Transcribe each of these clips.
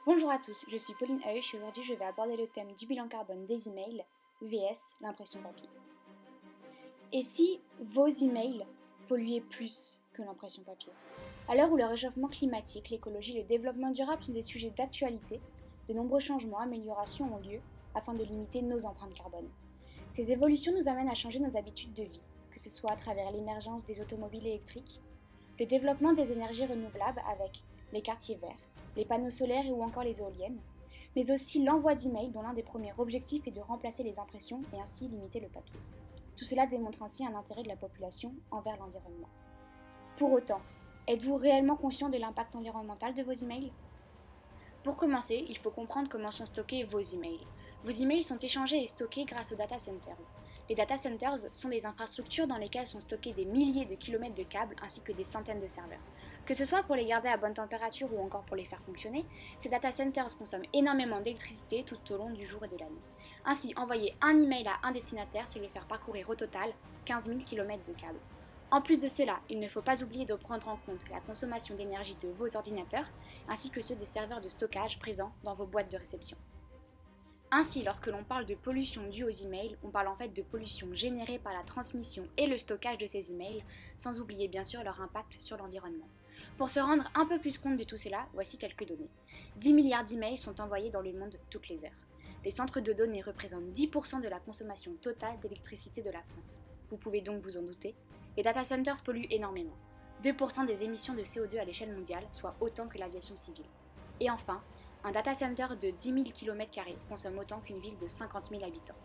Bonjour à tous, je suis Pauline Heuch et aujourd'hui je vais aborder le thème du bilan carbone des emails vs l'impression papier. Et si vos emails polluaient plus que l'impression papier? À l'heure où le réchauffement climatique, l'écologie et le développement durable sont des sujets d'actualité, de nombreux changements et améliorations ont lieu afin de limiter nos empreintes carbone. Ces évolutions nous amènent à changer nos habitudes de vie, que ce soit à travers l'émergence des automobiles électriques, le développement des énergies renouvelables avec les quartiers verts, les panneaux solaires ou encore les éoliennes, mais aussi l'envoi d'emails dont l'un des premiers objectifs est de remplacer les impressions et ainsi limiter le papier. Tout cela démontre ainsi un intérêt de la population envers l'environnement. Pour autant, êtes-vous réellement conscient de l'impact environnemental de vos emails? Pour commencer, il faut comprendre comment sont stockés vos emails. Vos emails sont échangés et stockés grâce aux data centers. Les data centers sont des infrastructures dans lesquelles sont stockés des milliers de kilomètres de câbles ainsi que des centaines de serveurs. Que ce soit pour les garder à bonne température ou encore pour les faire fonctionner, ces data centers consomment énormément d'électricité tout au long du jour et de l'année. Ainsi, envoyer un email à un destinataire, c'est lui faire parcourir au total 15 000 km de câbles. En plus de cela, il ne faut pas oublier de prendre en compte la consommation d'énergie de vos ordinateurs ainsi que ceux des serveurs de stockage présents dans vos boîtes de réception. Ainsi, lorsque l'on parle de pollution due aux emails, on parle en fait de pollution générée par la transmission et le stockage de ces emails, sans oublier bien sûr leur impact sur l'environnement. Pour se rendre un peu plus compte de tout cela, voici quelques données. 10 milliards d'emails sont envoyés dans le monde toutes les heures. Les centres de données représentent 10% de la consommation totale d'électricité de la France. Vous pouvez donc vous en douter, les data centers polluent énormément. 2% des émissions de CO2 à l'échelle mondiale, soit autant que l'aviation civile. Et enfin, un data center de 10 000 km² consomme autant qu'une ville de 50 000 habitants.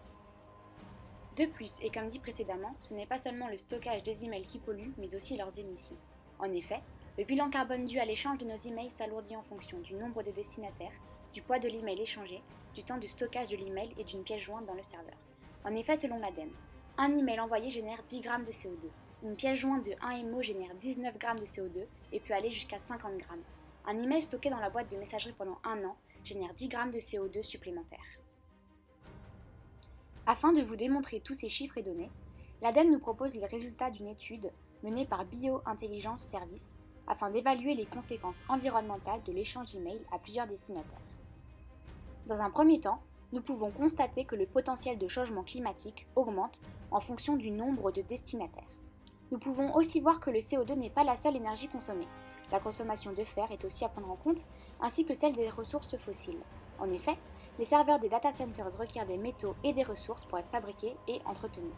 De plus, et comme dit précédemment, ce n'est pas seulement le stockage des emails qui pollue, mais aussi leurs émissions. En effet, le bilan carbone dû à l'échange de nos emails s'alourdit en fonction du nombre de destinataires, du poids de l'email échangé, du temps de stockage de l'email et d'une pièce jointe dans le serveur. En effet, selon l'ADEME, un email envoyé génère 10 grammes de CO2. Une pièce jointe de 1 MO génère 19 grammes de CO2 et peut aller jusqu'à 50 grammes. Un email stocké dans la boîte de messagerie pendant un an génère 10 grammes de CO2 supplémentaires. Afin de vous démontrer tous ces chiffres et données, l'ADEME nous propose les résultats d'une étude menée par BioIntelligence Service afin d'évaluer les conséquences environnementales de l'échange d'emails à plusieurs destinataires. Dans un premier temps, nous pouvons constater que le potentiel de changement climatique augmente en fonction du nombre de destinataires. Nous pouvons aussi voir que le CO2 n'est pas la seule énergie consommée. La consommation de fer est aussi à prendre en compte, ainsi que celle des ressources fossiles. En effet, les serveurs des data centers requièrent des métaux et des ressources pour être fabriqués et entretenus.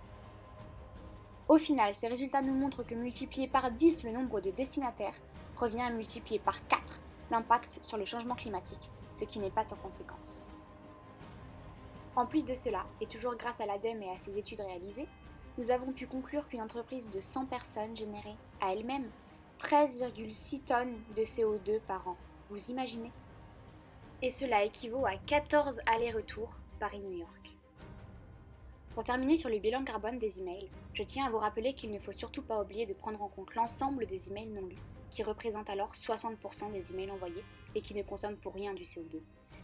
Au final, ces résultats nous montrent que multiplier par 10 le nombre de destinataires revient à multiplier par 4 l'impact sur le changement climatique, ce qui n'est pas sans conséquence. En plus de cela, et toujours grâce à l'ADEME et à ses études réalisées, nous avons pu conclure qu'une entreprise de 100 personnes générait à elle-même 13,6 tonnes de CO2 par an. Vous imaginez? Et cela équivaut à 14 allers-retours Paris-New York. Pour terminer sur le bilan carbone des emails, je tiens à vous rappeler qu'il ne faut surtout pas oublier de prendre en compte l'ensemble des emails non lus, qui représentent alors 60% des emails envoyés et qui ne consomment pour rien du CO2.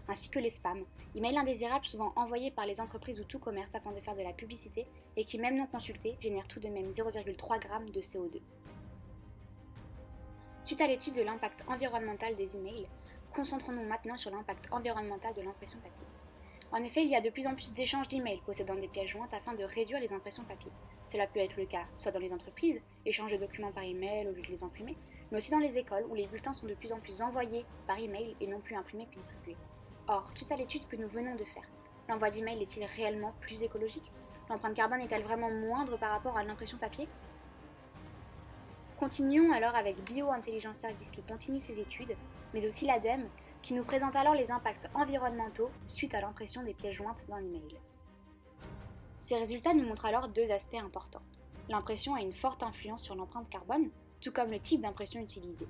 Ainsi que les spams, emails indésirables souvent envoyés par les entreprises ou tout commerce afin de faire de la publicité et qui, même non consultés, génèrent tout de même 0,3 g de CO2. Suite à l'étude de l'impact environnemental des emails, concentrons-nous maintenant sur l'impact environnemental de l'impression papier. En effet, il y a de plus en plus d'échanges d'emails possédant des pièces jointes afin de réduire les impressions papier. Cela peut être le cas soit dans les entreprises, échange de documents par email au lieu de les imprimer, mais aussi dans les écoles où les bulletins sont de plus en plus envoyés par email et non plus imprimés puis distribués. Or, suite à l'étude que nous venons de faire, l'envoi d'email est-il réellement plus écologique? L'empreinte carbone est-elle vraiment moindre par rapport à l'impression papier? Continuons alors avec BioIntelligence Service qui continue ses études, mais aussi l'ADEME qui nous présente alors les impacts environnementaux suite à l'impression des pièces jointes d'un email. Ces résultats nous montrent alors deux aspects importants. L'impression a une forte influence sur l'empreinte carbone, tout comme le type d'impression utilisée.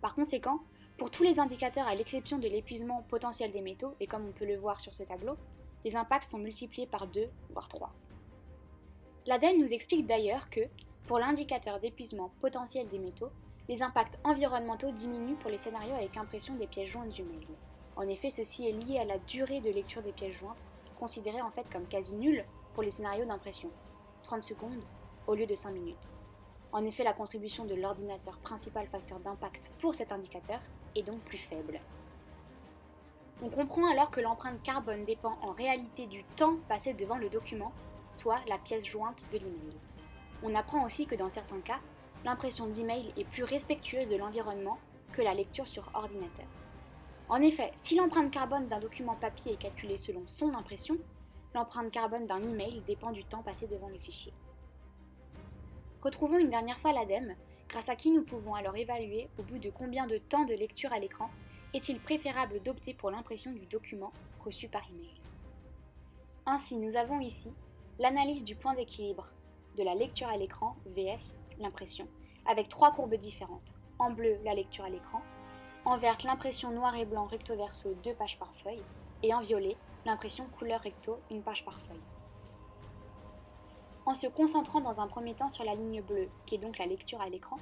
Par conséquent, pour tous les indicateurs à l'exception de l'épuisement potentiel des métaux, et comme on peut le voir sur ce tableau, les impacts sont multipliés par 2, voire 3. L'ADEME nous explique d'ailleurs que, pour l'indicateur d'épuisement potentiel des métaux, les impacts environnementaux diminuent pour les scénarios avec impression des pièces jointes du mail. En effet, ceci est lié à la durée de lecture des pièces jointes, considérée en fait comme quasi nulle pour les scénarios d'impression, 30 secondes au lieu de 5 minutes. En effet, la contribution de l'ordinateur, principal facteur d'impact pour cet indicateur, est donc plus faible. On comprend alors que l'empreinte carbone dépend en réalité du temps passé devant le document, soit la pièce jointe de l'email. On apprend aussi que dans certains cas, l'impression d'email est plus respectueuse de l'environnement que la lecture sur ordinateur. En effet, si l'empreinte carbone d'un document papier est calculée selon son impression, l'empreinte carbone d'un email dépend du temps passé devant le fichier. Retrouvons une dernière fois l'ADEME, grâce à qui nous pouvons alors évaluer au bout de combien de temps de lecture à l'écran est-il préférable d'opter pour l'impression du document reçu par email. Ainsi, nous avons ici l'analyse du point d'équilibre de la lecture à l'écran vs l'impression, avec 3 courbes différentes. En bleu, la lecture à l'écran, en vert, l'impression noir et blanc recto verso 2 pages par feuille, et en violet, l'impression couleur recto 1 page par feuille. En se concentrant dans un premier temps sur la ligne bleue, qui est donc la lecture à l'écran,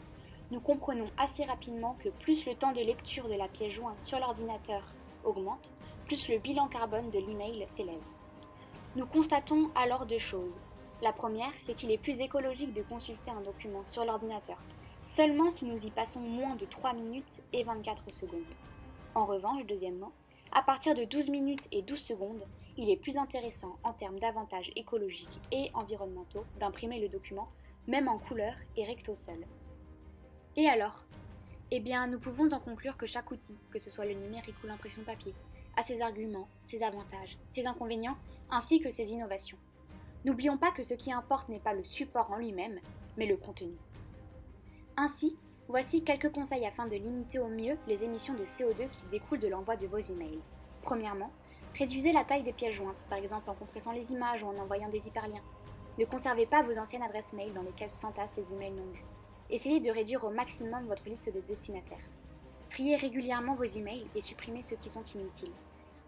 nous comprenons assez rapidement que plus le temps de lecture de la pièce jointe sur l'ordinateur augmente, plus le bilan carbone de l'email s'élève. Nous constatons alors 2 choses. La première, c'est qu'il est plus écologique de consulter un document sur l'ordinateur, seulement si nous y passons moins de 3 minutes et 24 secondes. En revanche, deuxièmement, à partir de 12 minutes et 12 secondes, il est plus intéressant en termes d'avantages écologiques et environnementaux d'imprimer le document, même en couleur et recto seul. Et alors ? Eh bien, nous pouvons en conclure que chaque outil, que ce soit le numérique ou l'impression papier, a ses arguments, ses avantages, ses inconvénients, ainsi que ses innovations. N'oublions pas que ce qui importe n'est pas le support en lui-même, mais le contenu. Ainsi, voici quelques conseils afin de limiter au mieux les émissions de CO2 qui découlent de l'envoi de vos emails. Premièrement, réduisez la taille des pièces jointes, par exemple en compressant les images ou en envoyant des hyperliens. Ne conservez pas vos anciennes adresses mail dans lesquelles s'entassent les emails non lus. Essayez de réduire au maximum votre liste de destinataires. Triez régulièrement vos emails et supprimez ceux qui sont inutiles.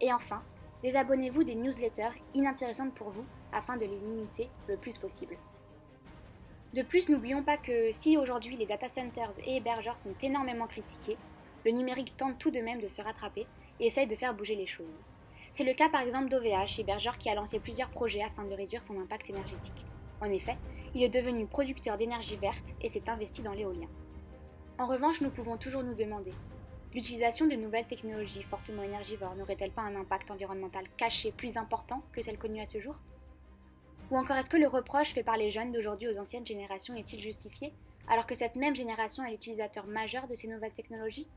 Et enfin, désabonnez-vous des newsletters inintéressantes pour vous afin de les limiter le plus possible. De plus, n'oublions pas que si aujourd'hui les data centers et hébergeurs sont énormément critiqués, le numérique tente tout de même de se rattraper et essaye de faire bouger les choses. C'est le cas par exemple d'OVH, hébergeur qui a lancé plusieurs projets afin de réduire son impact énergétique. En effet, il est devenu producteur d'énergie verte et s'est investi dans l'éolien. En revanche, nous pouvons toujours nous demander, l'utilisation de nouvelles technologies fortement énergivores n'aurait-elle pas un impact environnemental caché plus important que celle connue à ce jour ? Ou encore est-ce que le reproche fait par les jeunes d'aujourd'hui aux anciennes générations est-il justifié, alors que cette même génération est l'utilisateur majeur de ces nouvelles technologies ?